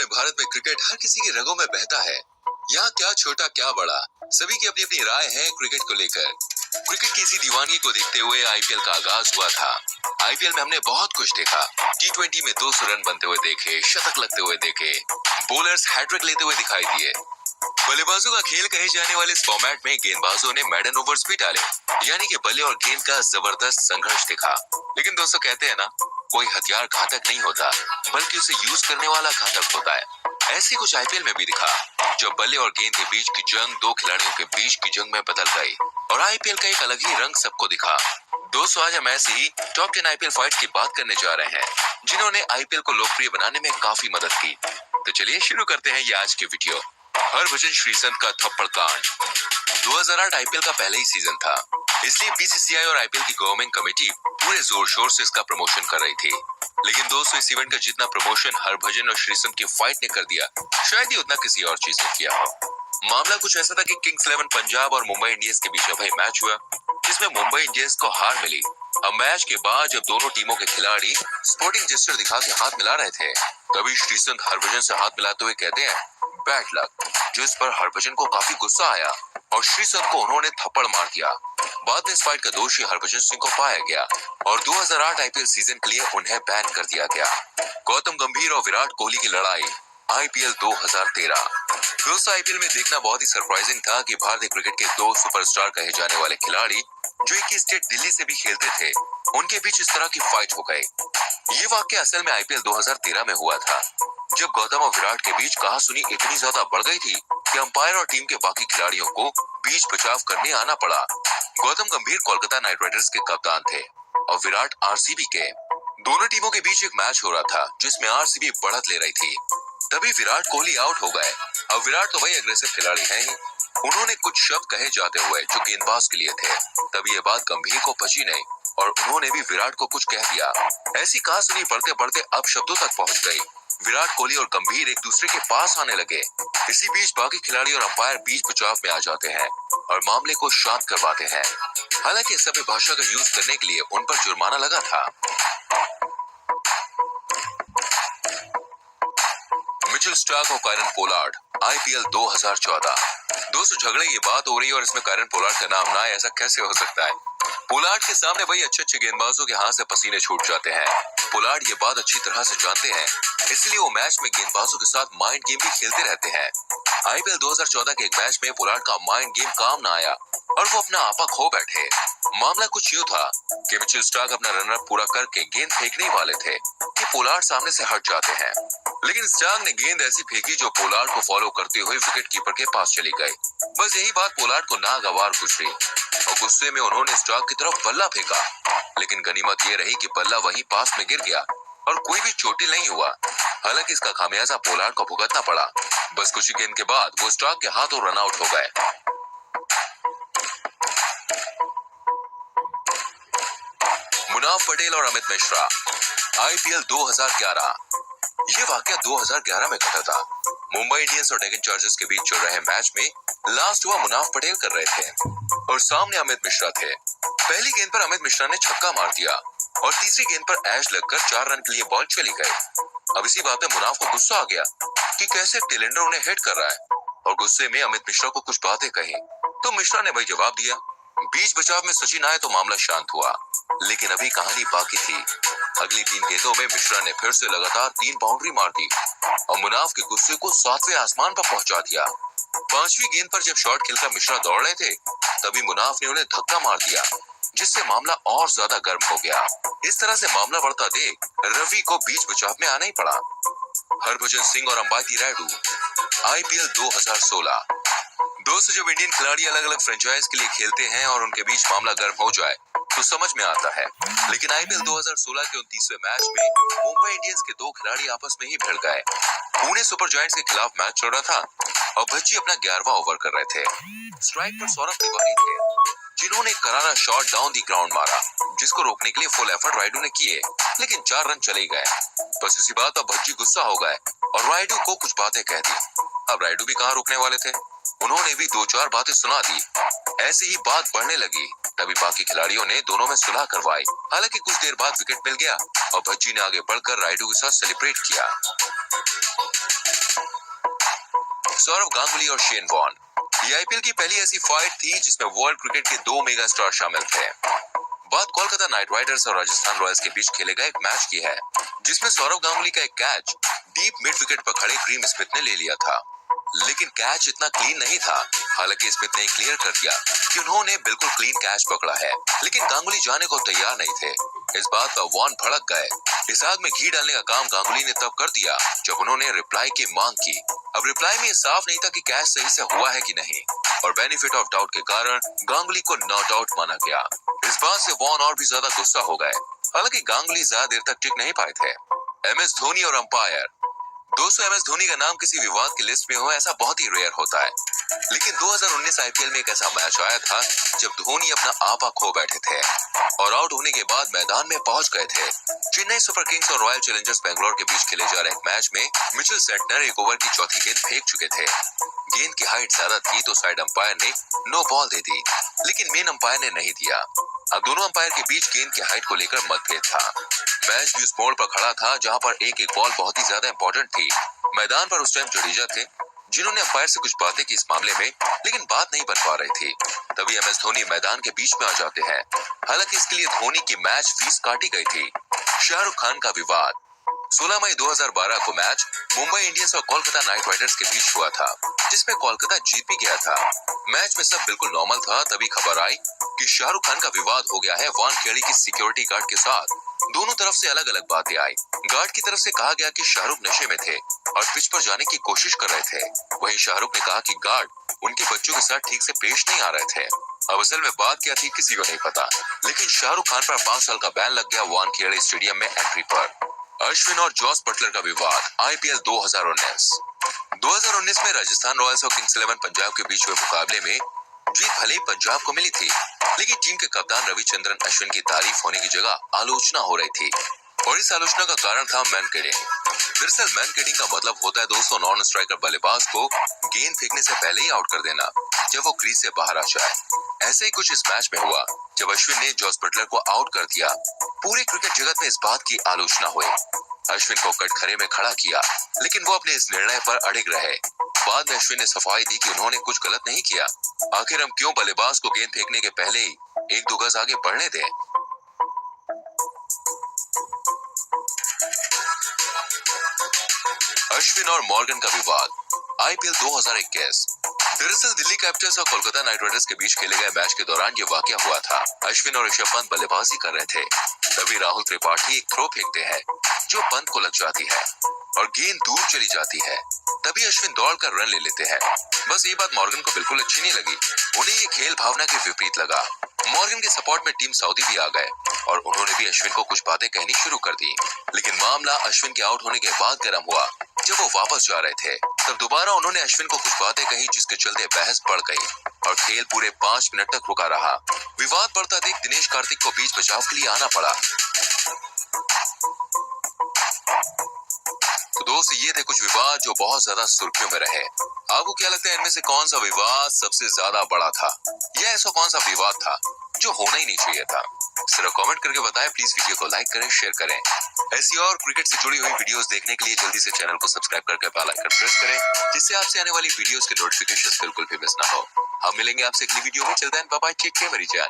अपने भारत में क्रिकेट हर किसी के रगों में बहता है। यहाँ क्या छोटा क्या बड़ा, सभी की अपनी अपनी राय है क्रिकेट को लेकर। क्रिकेट की इसी दीवानगी को देखते हुए आईपीएल का आगाज हुआ था। आईपीएल में हमने बहुत कुछ देखा। टी20 में 200 रन बनते हुए देखे, शतक लगते हुए देखे, बॉलर्स हैट्रिक लेते हुए दिखाई दिए। बल्लेबाजों का खेल कहे जाने वाले इस फॉर्मेट में गेंदबाजों ने मैडन ओवर्स भी डाले, यानी कि बल्ले और गेंद का जबरदस्त संघर्ष दिखा। लेकिन दोस्तों कहते हैं ना, कोई हथियार घातक नहीं होता, बल्कि उसे यूज करने वाला घातक होता है। ऐसे कुछ आईपीएल में भी दिखा, जब बल्ले और गेंद के बीच की जंग दो खिलाड़ियों के बीच की जंग में बदल गई और आईपीएल का एक अलग ही रंग सबको दिखा। दोस्तों आज हम ऐसे ही टॉप 10 आईपीएल फाइट की बात करने जा रहे हैं, जिन्होंने आईपीएल को लोकप्रिय बनाने में काफी मदद की। तो चलिए शुरू करते हैं ये आज की वीडियो। हरभजन श्रीसंत का थप्पड़ कांड। 2008 आईपीएल का पहले ही सीजन था, इसलिए बीसीसीआई और आईपीएल की गवर्निंग कमेटी पूरे जोर शोर से इसका प्रमोशन कर रही थी। लेकिन दोस्तों इस इवेंट का जितना प्रमोशन हरभजन और श्रीसंत की फाइट ने कर दिया, शायद ही उतना किसी और चीज ने किया हो। मामला कुछ ऐसा था कि किंग्स 11 पंजाब और मुंबई इंडियंस के बीच भाई मैच हुआ, जिसमें मुंबई इंडियंस को हार मिली। अब मैच के बाद जब दोनों टीमों के खिलाड़ी स्पोर्टिंग जेस्चर दिखा के हाथ मिला रहे थे, तभी श्रीसंत हरभजन से हाथ मिलाते हुए कहते हैं बैड लक, जिस पर हरभजन को काफी गुस्सा आया और श्रीसंत को उन्होंने थप्पड़ मार दिया। बाद में इस फाइट का दोषी हरभजन सिंह को पाया गया और 2008 आईपीएल सीजन के लिए उन्हें बैन कर दिया गया। गौतम गंभीर और विराट कोहली की लड़ाई आईपीएल 2013। दोस्तों आईपीएल में देखना बहुत ही सरप्राइजिंग था कि भारतीय क्रिकेट के दो सुपरस्टार कहे जाने वाले खिलाड़ी, जो एक ही स्टेट दिल्ली से भी खेलते थे, उनके बीच इस तरह की फाइट हो गई। ये वाकया असल में आईपीएल 2013 में हुआ था, जब गौतम और विराट के बीच कहासुनी इतनी ज्यादा बढ़ गई थी कि अंपायर और टीम के बाकी खिलाड़ियों को बीच बचाव करने आना पड़ा। गौतम गंभीर कोलकाता नाइट राइडर्स के कप्तान थे और विराट आरसीबी के। दोनों टीमों के बीच एक मैच हो रहा था, जिसमें आरसीबी बढ़त ले रही थी। तभी विराट कोहली आउट हो गए। अब विराट तो वही अग्रेसिव खिलाड़ी हैं ही। उन्होंने कुछ शब्द कहे जाते हुए जो गेंदबाज के लिए थे, तभी ये बात गंभीर को पची नहीं और उन्होंने भी विराट को कुछ कह दिया। ऐसी कहासुनी बढ़ते बढ़ते अब शब्दों तक पहुंच गई। विराट कोहली और गंभीर एक दूसरे के पास आने लगे। इसी बीच बाकी खिलाड़ी और अंपायर बीच बचाव में आ जाते हैं और मामले को शांत करवाते हैं। हालांकि सभ्य भाषा का यूज करने के लिए उन पर जुर्माना लगा था। मिचेल स्टार्क और कायरन पोलार्ड आईपीएल 2014। दोस्तों झगड़े की बात हो रही है और इसमें कायरन पोलार्ड का नाम ना आए, ऐसा कैसे हो सकता है। पोलार्ड के सामने वही अच्छे गेंदबाजों के हाथ से पसीने छूट जाते हैं। पोलार्ड ये बात अच्छी तरह से जानते हैं, इसलिए वो मैच में गेंदबाजों के साथ माइंड गेम भी खेलते रहते हैं। आईपीएल 2014 के एक मैच में पोलार्ड का माइंड गेम काम ना आया और वो अपना आपा खो बैठे। मामला कुछ यूं था कि मिचेल स्टार्क अपना रनर पूरा करके गेंद फेंकने वाले थे कि पोलार्ड सामने से हट जाते हैं, लेकिन स्टार्क ने गेंद ऐसी फेंकी जो पोलार्ड को फॉलो करते हुए विकेट कीपर के पास चली गई। बस यही बात पोलार्ड को नागवार गुजरी और गुस्से में उन्होंने स्टार्क की तरफ बल्ला फेंका, लेकिन गनीमत ये रही कि बल्ला वहीं पास में गिर गया और कोई भी चोटिल नहीं हुआ। हालांकि इसका खामियाजा पोलार्ड को भुगतना पड़ा। बस कुछ ही गेंद के बाद वो स्टार्क के हाथों रन आउट हो गए। मुनाफ पटेल और अमित मिश्रा आईपीएल 2011। ये वाकया 2011 में घटा था। मुंबई इंडियंस और डेक्कन चार्जर्स के बीच चल रहे मैच में लास्ट हुआ मुनाफ पटेल कर रहे थे और सामने अमित मिश्रा थे। पहली गेंद पर अमित मिश्रा ने छक्का मार दिया और तीसरी गेंद पर एज लगकर 4 रन के लिए बॉल चली गई। अब इसी बात में मुनाफ को गुस्सा आ गया कि कैसे टेलेंडर उन्हें हिट कर रहा है और गुस्से में अमित मिश्रा को कुछ बातें कही, तो मिश्रा ने वही जवाब दिया। बीच बचाव में सचिन आए तो मामला शांत हुआ, लेकिन अभी कहानी बाकी थी। अगली 3 गेंदों में मिश्रा ने फिर से लगातार 3 बाउंड्री मार दी और मुनाफ के गुस्से को 7वें आसमान पर पहुंचा दिया। 5वीं गेंद पर जब शॉट खेलकर मिश्रा दौड़ रहे थे, तभी मुनाफ ने उन्हें धक्का मार दिया, जिससे मामला और ज्यादा गर्म हो गया। इस तरह से मामला बढ़ता देख रवि को बीच बचाव में आना ही पड़ा। हरभजन सिंह और अंबाती रायडू आईपीएल 2016। दोस्तों जब इंडियन खिलाड़ी अलग अलग फ्रेंचाइज के लिए खेलते हैं और उनके बीच मामला गर्म हो जाए तो समझ में आता है, लेकिन आईपीएल 2016 के 29वें मैच में मुंबई इंडियंस के 2 खिलाड़ी आपस में ही भिड़ गए। पुणे सुपर जायंट्स के खिलाफ मैच चल रहा था और भज्जी अपना 11वां ओवर कर रहे थे। स्ट्राइक पर सौरभ तिवारी थे, जिन्होंने करारा शॉट डाउन दी ग्राउंड मारा, जिसको रोकने के लिए फुल एफर्ट रायडू ने किए, लेकिन 4 रन चले गए। बस इसी बात पर भज्जी गुस्सा हो गए और रायडू को कुछ बातें कह दी। अब रायडू भी कहाँ रुकने वाले थे, उन्होंने भी 2-4 बातें सुना दी। ऐसे ही बात बढ़ने लगी, तभी बाकी खिलाड़ियों ने दोनों में सुलह करवाई। हालांकि कुछ देर बाद विकेट मिल गया और भज्जी ने आगे बढ़कर रायडू के साथ सेलिब्रेट किया। सौरव गांगुली और शेन वॉर्न। ये आईपीएल की पहली ऐसी फाइट थी जिसमें वर्ल्ड क्रिकेट के दो मेगा स्टार शामिल थे। बात कोलकाता नाइट राइडर्स और राजस्थान रॉयल्स के बीच खेले गए एक मैच की है, जिसमें सौरव गांगुली का एक कैच डीप मिड विकेट पर खड़े ग्रीम स्मिथ ने ले लिया था, लेकिन कैच इतना क्लीन नहीं था। हालांकि स्मिथ ने क्लियर कर दिया कि उन्होंने बिल्कुल क्लीन कैच पकड़ा है, लेकिन गांगुली जाने को तैयार नहीं थे। इस बात पर वॉर्न भड़क गए। इस आग में घी डालने का काम गांगुली ने तब कर दिया जब उन्होंने रिप्लाई की मांग की। अब रिप्लाई में साफ नहीं था कि कैच सही से हुआ है कि नहीं, और बेनिफिट ऑफ डाउट के कारण गांगुली को नॉट आउट माना गया। इस बात से वॉर्न और भी ज्यादा गुस्सा हो गए। हालांकि गांगुली ज्यादा देर तक टिक नहीं पाए थे। एमएस धोनी और अंपायर। दोस्तों, एमएस धोनी का नाम किसी विवाद की लिस्ट में हो ऐसा बहुत ही रेयर होता है, लेकिन 2019 आईपीएल में एक ऐसा मैच आया था जब धोनी अपना आपा खो बैठे थे और आउट होने के बाद मैदान में पहुंच गए थे। चेन्नई सुपर किंग्स और रॉयल चैलेंजर्स बेंगलोर के बीच खेले जा रहे एक मैच में मिचेल सेंटनर एक ओवर की चौथी गेंद फेंक चुके थे। गेंद की हाइट ज्यादा थी तो साइड अंपायर ने नो बॉल दे दी, लेकिन मेन अंपायर ने नहीं दिया। अब दोनों अंपायर के बीच गेंद की हाइट को लेकर मतभेद था। मैच भी उस मोड़ पर खड़ा था जहां पर एक एक बॉल बहुत ही ज्यादा इंपॉर्टेंट थी। मैदान पर उस टाइम जडेजा थे, जिन्होंने अंपायर से कुछ बातें की इस मामले में, लेकिन बात नहीं बन पा रही थी। तभी एमएस धोनी मैदान के बीच में आ जाते हैं। हालांकि इसके लिए धोनी की मैच फीस काटी गई थी। शाहरुख खान का विवाद। 16 मई 2012 को मैच मुंबई इंडियंस और कोलकाता नाइट राइडर्स के बीच हुआ था, जिसमें कोलकाता जीत भी गया था। मैच में सब बिल्कुल नॉर्मल था, तभी खबर आई कि शाहरुख खान का विवाद हो गया है वानखेड़े की सिक्योरिटी गार्ड के साथ। दोनों तरफ से अलग अलग बातें आई। गार्ड की तरफ से कहा गया कि शाहरुख नशे में थे और पिच पर जाने की कोशिश कर रहे थे। वहीं शाहरुख ने कहा कि गार्ड उनके बच्चों के साथ ठीक से पेश नहीं आ रहे थे। अब असल में बात क्या थी किसी को नहीं पता, लेकिन शाहरुख खान पर 5 साल का बैन लग गया वानखेड़े स्टेडियम में एंट्री पर। अश्विन और जॉस बटलर का विवाद। आईपीएल 2019 में राजस्थान रॉयल्स और किंग्स 11 पंजाब के बीच हुए मुकाबले में जीत भले ही पंजाब को मिली थी, लेकिन टीम के कप्तान रविचंद्रन अश्विन की तारीफ होने की जगह आलोचना हो रही थी, और इस आलोचना का कारण था मैन किडिंग। दरअसल मैन किडिंग का मतलब होता है दोस्तों नॉन स्ट्राइकर बल्लेबाज को गेंद फेंकने से पहले ही आउट कर देना जब वो क्रीज से बाहर आ जाए। ऐसे ही कुछ इस मैच में हुआ जब अश्विन ने जॉस बटलर को आउट कर दिया। पूरे क्रिकेट जगत में इस बात की आलोचना हुई। अश्विन को कटघरे में खड़ा किया, लेकिन वो अपने इस निर्णय पर अड़िग रहे। बाद में अश्विन ने सफाई दी कि उन्होंने कुछ गलत नहीं किया। आखिर हम क्यों बल्लेबाज को गेंद फेंकने के पहले ही 1-2 गज आगे बढ़ने दें। अश्विन और मॉर्गन का विवाद। आईपीएल 2021। दरअसल दिल्ली कैपिटल्स और कोलकाता नाइट राइडर्स के बीच खेले गए मैच के दौरान ये वाकया हुआ था। अश्विन और ऋषभ पंत बल्लेबाजी कर रहे थे, तभी राहुल त्रिपाठी एक थ्रो फेंकते हैं जो पंत को लग जाती है और गेंद दूर चली जाती है। तभी अश्विन दौड़कर रन ले लेते हैं। बस ये बात मॉर्गन को बिल्कुल अच्छी नहीं लगी। उन्हें ये खेल भावना के विपरीत लगा। मॉर्गन के सपोर्ट में टीम सऊदी भी आ गए और उन्होंने भी अश्विन को कुछ बातें कहनी शुरू कर दी। लेकिन मामला अश्विन के आउट होने के बाद गर्म हुआ। जब वो वापस जा रहे थे तब दोबारा उन्होंने अश्विन को कुछ बातें कही, जिसके चलते बहस बढ़ गई और खेल पूरे 5 मिनट तक रुका रहा। विवाद बढ़ता देख दिनेश कार्तिक को बीच बचाव के लिए आना पड़ा। तो दोस्त ये थे कुछ विवाद जो बहुत ज्यादा सुर्खियों में रहे। आपको क्या लगता है इनमें से कौन सा विवाद सबसे ज्यादा बड़ा था, या ऐसा कौन सा विवाद था जो होना ही नहीं चाहिए था? सिर्फ कमेंट करके बताएं। प्लीज वीडियो को लाइक करें, शेयर करें। ऐसी और क्रिकेट से जुड़ी हुई वीडियोस देखने के लिए जल्दी से चैनल को सब्सक्राइब करके बेल आइकन प्रेस करें, जिससे आपसे आने वाली वीडियोस के नोटिफिकेशंस बिल्कुल भी मिस ना हो। हम मिलेंगे आपसे अगली वीडियो में। चलते हैं, बाय बाय, टेक केयर मेरी जान।